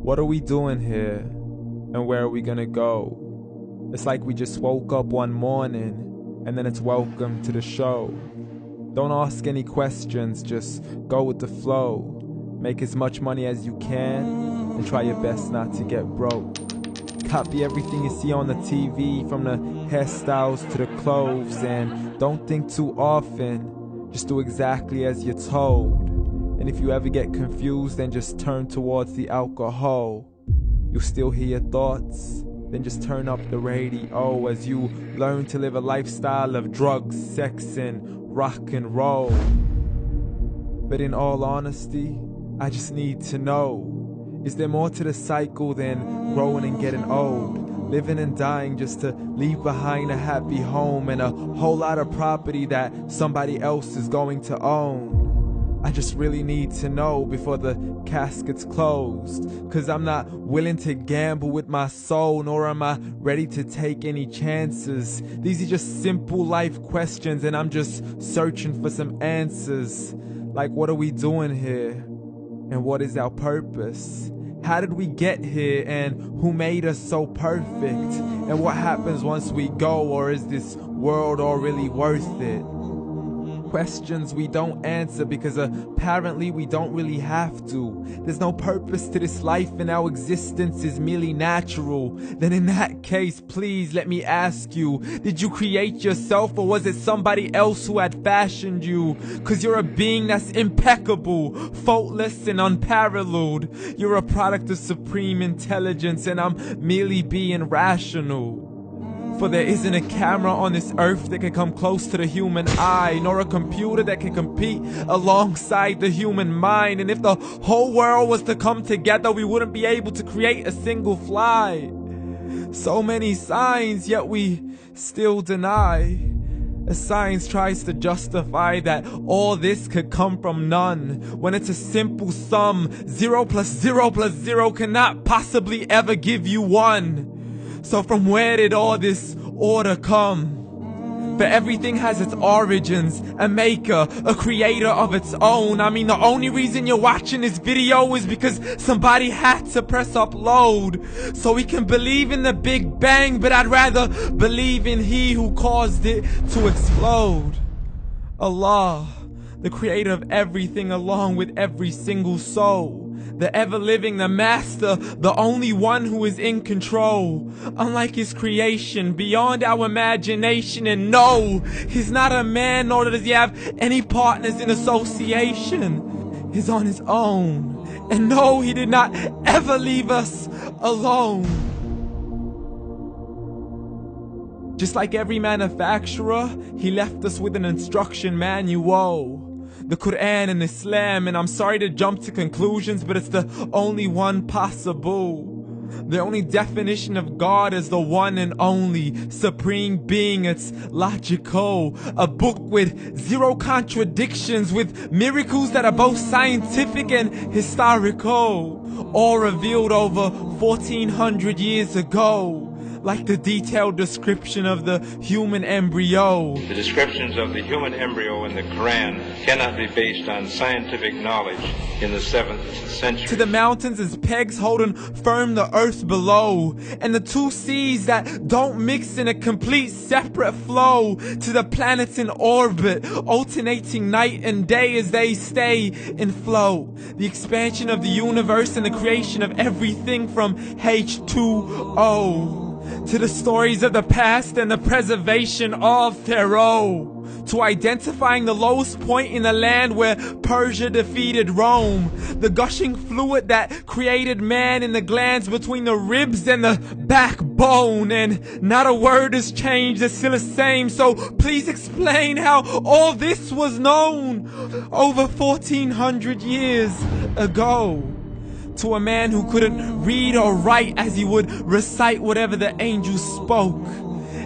What are we doing here? And where are we gonna go? It's like we just woke up one morning, and then it's welcome to the show. Don't ask any questions, just go with the flow. Make as much money as you can, and try your best not to get broke. Copy everything you see on the TV, from the hairstyles to the clothes, and don't think too often, just do exactly as you're told. And if you ever get confused, then just turn towards the alcohol. You'll still hear your thoughts, then just turn up the radio as you learn to live a lifestyle of drugs, sex, and rock and roll. But in all honesty, I just need to know, is there more to the cycle than growing and getting old? Living and dying just to leave behind a happy home and a whole lot of property that somebody else is going to own. I just really need to know before the casket's closed, 'cause I'm not willing to gamble with my soul, nor am I ready to take any chances. These are just simple life questions, and I'm just searching for some answers. Like, what are we doing here? And what is our purpose? How did we get here, and who made us so perfect? And what happens once we go, or is this world all really worth it? Questions we don't answer because apparently we don't really have to. There's no purpose to this life and our existence is merely natural. Then in that case, please let me ask you, did you create yourself, or was it somebody else who had fashioned you? 'Cause you're a being that's impeccable, faultless and unparalleled. You're a product of supreme intelligence, and I'm merely being rational. For there isn't a camera on this earth that can come close to the human eye, nor a computer that can compete alongside the human mind. And if the whole world was to come together, we wouldn't be able to create a single fly. So many signs, yet we still deny. As science tries to justify that all this could come from none, when it's a simple sum. 0 plus 0 plus 0 cannot possibly ever give you 1. So from where did all this order come? For everything has its origins, a maker, a creator of its own. I mean, the only reason you're watching this video is because somebody had to press upload. So we can believe in the Big Bang, but I'd rather believe in He who caused it to explode. Allah, the creator of everything along with every single soul. The ever-living, the master, the only one who is in control. Unlike his creation, beyond our imagination. And no, he's not a man, nor does he have any partners in association. He's on his own. And no, he did not ever leave us alone. Just like every manufacturer, he left us with an instruction manual. The Quran and Islam, and I'm sorry to jump to conclusions, but it's the only one possible. The only definition of God is the one and only supreme being. It's logical, a book with 0 contradictions, with miracles that are both scientific and historical, all revealed over 1400 years ago. Like the detailed description of the human embryo. The descriptions of the human embryo in the Quran cannot be based on scientific knowledge in the 7th century. To the mountains as pegs holding firm the earth below, and the 2 seas that don't mix in a complete separate flow. To the planets in orbit, alternating night and day as they stay in flow. The expansion of the universe and the creation of everything from H2O. To the stories of the past and the preservation of Pharaoh. To identifying the lowest point in the land where Persia defeated Rome. The gushing fluid that created man in the glands between the ribs and the backbone. And not a word has changed, it's still the same. So please explain how all this was known over 1400 years ago. To a man who couldn't read or write as he would recite whatever the angels spoke.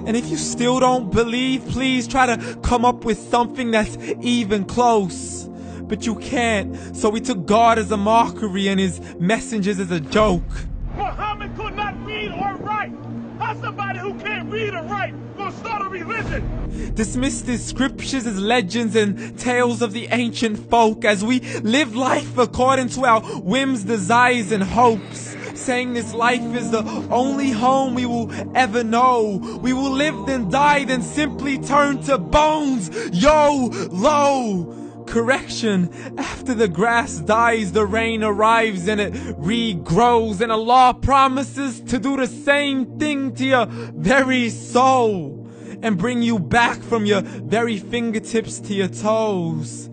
And if you still don't believe, please try to come up with something that's even close. But you can't, so we took God as a mockery and his messengers as a joke. Muhammad could not read or write. How's somebody who can't read or write gonna start a religion? Dismissed his scriptures as legends and tales of the ancient folk as we live life according to our whims, desires, and hopes. saying this life is the only home we will ever know. We will live then die, then simply turn to bones. YOLO! Correction, after the grass dies, the rain arrives and it regrows, and Allah promises to do the same thing to your very soul and bring you back from your very fingertips to your toes,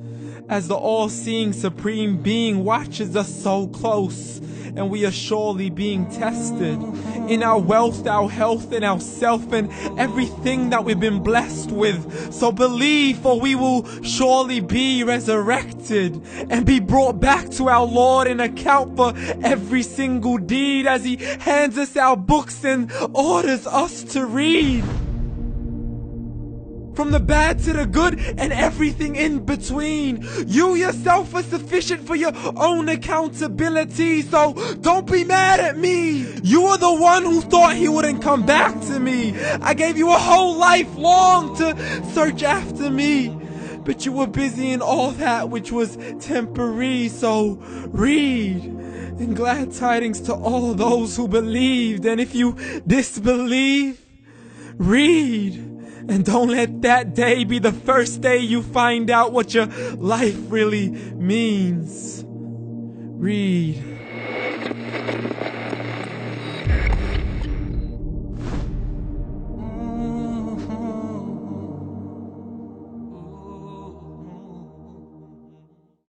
as the all-seeing supreme being watches us so close, and we are surely being tested in our wealth, our health, and our self, and everything that we've been blessed with. So believe, for we will surely be resurrected and be brought back to our Lord and account for every single deed, as He hands us our books and orders us to read. From the bad to the good and everything in between. You yourself are sufficient for your own accountability, so don't be mad at me. You are the one who thought He wouldn't come back to me. I gave you a whole life long to search after me, but you were busy in all that which was temporary. So read, and glad tidings to all those who believed. And if you disbelieve, read. And don't let that day be the first day you find out what your life really means. Read.